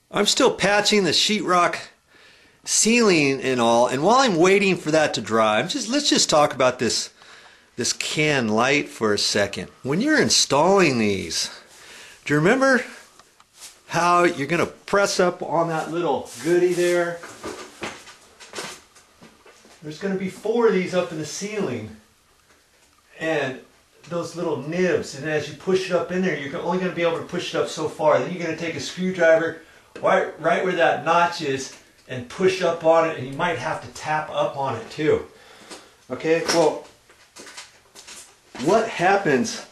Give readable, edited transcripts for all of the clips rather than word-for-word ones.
I'm still patching the sheetrock ceiling and all, and while I'm waiting for that to dry, let's just talk about this can light for a second. When you're installing these, do you remember how you're going to press up on that little goodie there? There's going to be 4 of these up in the ceiling, and those little nibs, and as you push it up in there, you're only going to be able to push it up so far. Then you're going to take a screwdriver right where that notch is and push up on it, and you might have to tap up on it too. Okay, well, what happens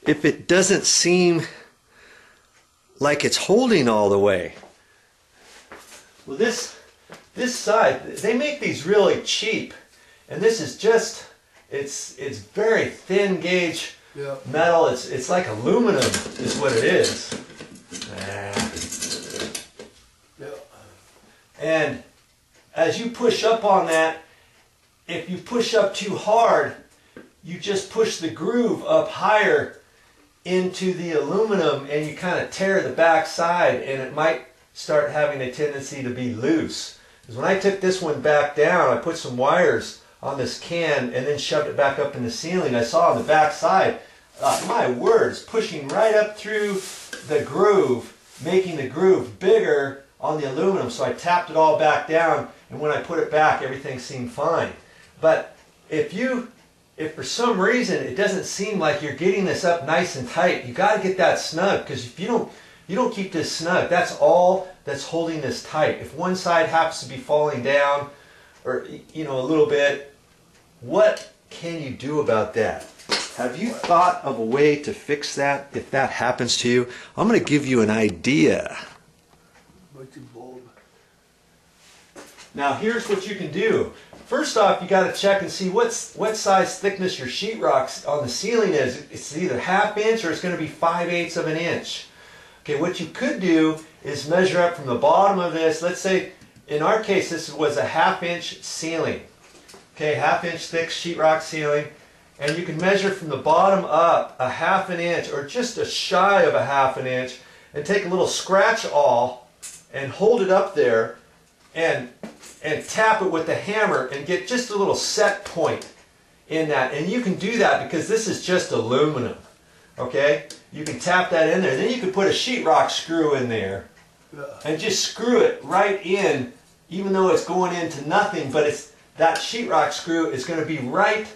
if it doesn't seem like it's holding all the way? Well, this side, they make these really cheap, and this is just, it's very thin gauge metal. It's like aluminum is what it is. And as you push up on that, if you push up too hard, you just push the groove up higher into the aluminum, and you kind of tear the back side, and it might start having a tendency to be loose. Because when I took this one back down, I put some wires on this can and then shoved it back up in the ceiling. I saw on the back side, my words, pushing right up through the groove, making the groove bigger on the aluminum. So I tapped it all back down, and when I put it back, everything seemed fine. But if for some reason it doesn't seem like you're getting this up nice and tight, you got to get that snug, because if you don't keep this snug, that's all that's holding this tight. If one side happens to be falling down, or a little bit, what can you do about that? Have you thought of a way to fix that if that happens to you? I'm going to give you an idea. Now here's what you can do. First off, you got to check and see what size thickness your sheetrock on the ceiling is. It's either 1/2 inch or it's going to be 5/8 of an inch. Okay, what you could do is measure up from the bottom of this. Let's say, in our case, this was a 1/2 inch ceiling. Okay, 1/2 inch thick sheetrock ceiling. And you can measure from the bottom up a 1/2 inch or just a shy of a 1/2 inch, and take a little scratch awl and hold it up there and tap it with the hammer and get just a little set point in that. And you can do that because this is just aluminum. Okay? You can tap that in there. Then you can put a sheetrock screw in there and just screw it right in, even though it's going into nothing, but that sheetrock screw is going to be right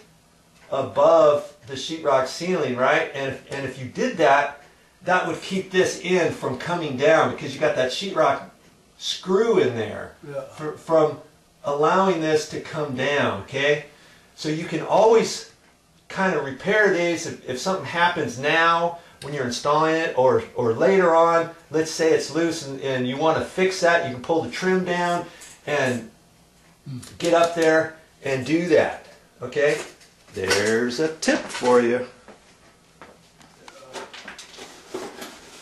above the sheetrock ceiling, right? And if you did that, that would keep this in from coming down, because you got that sheetrock screw in there from allowing this to come down. Okay, so you can always kind of repair these if something happens now when you're installing it, or later on. Let's say it's loose and you want to fix that, you can pull the trim down and get up there and do that. Okay, there's a tip for you.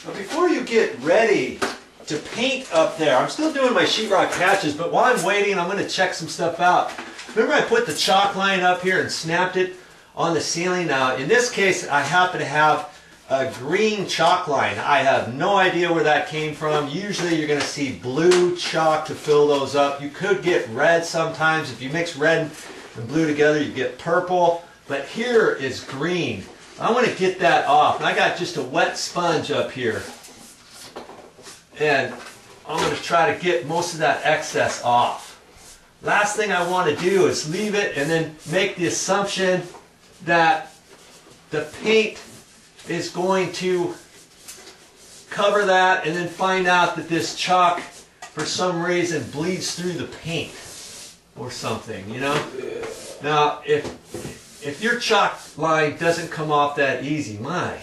Now, before you get ready to paint up there, I'm still doing my sheetrock patches, but while I'm waiting, I'm going to check some stuff out. Remember, I put the chalk line up here and snapped it on the ceiling. Now, in this case, I happen to have a green chalk line. I have no idea where that came from. Usually you're going to see blue chalk to fill those up. You could get red sometimes. If you mix red and blue together, you get purple. But here is green. I want to get that off. And I got just a wet sponge up here. And I'm going to try to get most of that excess off. Last thing I want to do is leave it and then make the assumption that the paint is going to cover that, and then find out that this chalk for some reason bleeds through the paint or something, you know? Now, if your chalk line doesn't come off that easy, my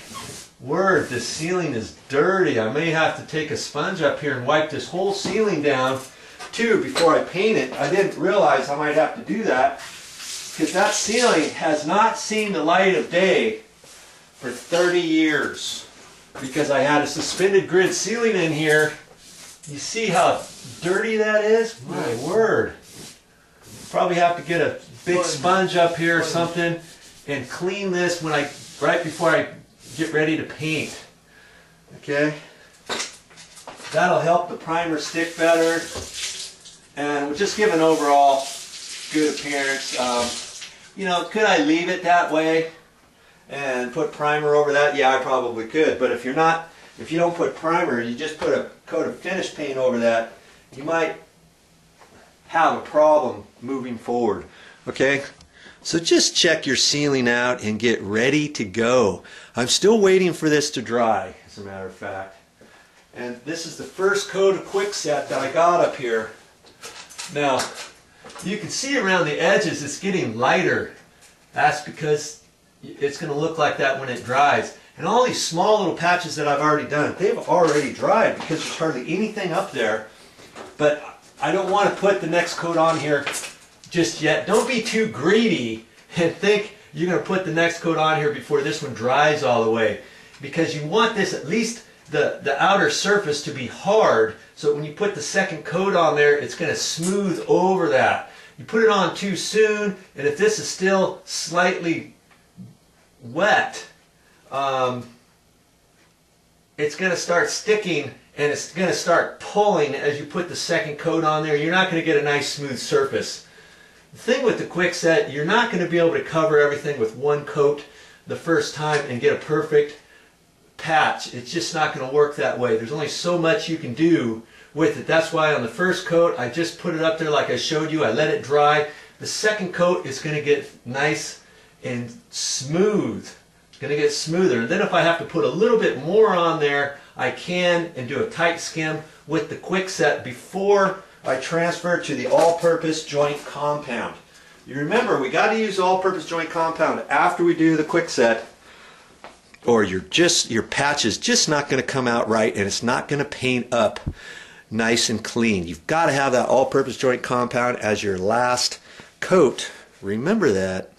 word, this ceiling is dirty. I may have to take a sponge up here and wipe this whole ceiling down too before I paint it. I didn't realize I might have to do that, because that ceiling has not seen the light of day for 30 years, because I had a suspended grid ceiling in here. You see how dirty that is? My word. Probably have to get a big sponge up here or something and clean this right before I get ready to paint. Okay? That'll help the primer stick better and will just give an overall good appearance. You know, could I leave it that way and put primer over that? Yeah, I probably could. But if you don't put primer, you just put a coat of finish paint over that, you might have a problem moving forward. Okay? So just check your ceiling out and get ready to go. I'm still waiting for this to dry, as a matter of fact. And this is the first coat of Quickset that I got up here. Now, you can see around the edges it's getting lighter. That's because it's going to look like that when it dries. And all these small little patches that I've already done, they've already dried because there's hardly anything up there. But I don't want to put the next coat on here just yet. Don't be too greedy and think you're going to put the next coat on here before this one dries all the way. Because you want this, at least the outer surface, to be hard, so when you put the second coat on there, it's going to smooth over that. You put it on too soon, and if this is still slightly wet, it's going to start sticking and it's going to start pulling as you put the second coat on there. You're not going to get a nice smooth surface. The thing with the Quickset, you're not going to be able to cover everything with one coat the first time and get a perfect patch. It's just not going to work that way. There's only so much you can do with it. That's why on the first coat I just put it up there like I showed you. I let it dry. The second coat is going to get nice and smooth. It's going to get smoother. And then if I have to put a little bit more on there, I can, and do a tight skim with the Quickset before I transfer to the all-purpose joint compound. You remember, we got to use all-purpose joint compound after we do the Quickset, or your patch is just not going to come out right, and it's not going to paint up nice and clean. You've got to have that all-purpose joint compound as your last coat. Remember that.